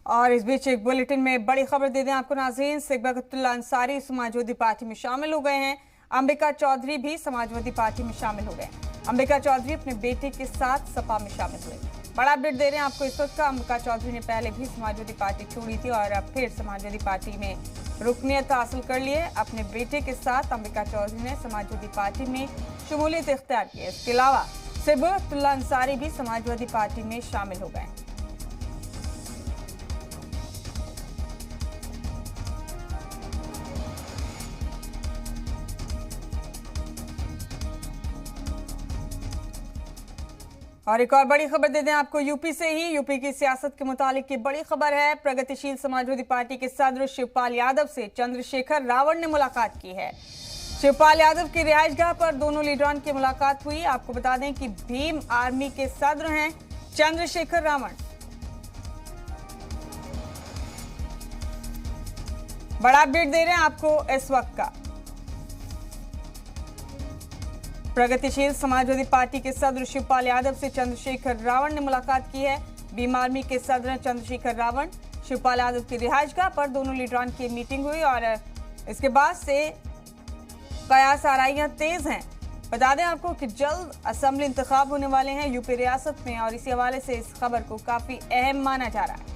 और इस बीच एक बुलेटिन में बड़ी खबर दे दें आपको नाज़रीन, सिबगतुल्लाह अंसारी समाजवादी पार्टी में शामिल हो गए हैं। अंबिका चौधरी भी समाजवादी पार्टी में शामिल हो गए। अंबिका चौधरी अपने बेटे के साथ सपा में शामिल हुए। बड़ा अपडेट दे रहे हैं आपको इस वक्त का। अंबिका चौधरी ने पहले भी समाजवादी पार्टी छोड़ी थी और अब फिर समाजवादी पार्टी में रुकनियत हासिल कर लिए। अपने बेटे के साथ अंबिका चौधरी ने समाजवादी पार्टी में शमूलियत इख्तियार की है। इसके अलावा सिबगतुल्लाह अंसारी भी समाजवादी पार्टी में शामिल हो गए। और एक और बड़ी खबर दे दें आपको यूपी से ही। यूपी की सियासत के मुतालिक की बड़ी खबर है। प्रगतिशील समाजवादी पार्टी के सदर शिवपाल यादव से चंद्रशेखर रावण ने मुलाकात की है। शिवपाल यादव की रिहाइशगाह पर दोनों लीडरान की मुलाकात हुई। आपको बता दें कि भीम आर्मी के सदर हैं चंद्रशेखर रावण। बड़ा अपडेट दे रहे हैं आपको इस वक्त का। प्रगतिशील समाजवादी पार्टी के सदर शिवपाल यादव से चंद्रशेखर रावण ने मुलाकात की है। भीम आर्मी के सदर चंद्रशेखर रावण शिवपाल यादव की रिहाइशगाह पर दोनों लीडरान की मीटिंग हुई और इसके बाद से कयास आराइयां तेज हैं। बता दें आपको कि जल्द असेंबली इंतखाब होने वाले हैं यूपी रियासत में और इसी हवाले से इस खबर को काफी अहम माना जा रहा है।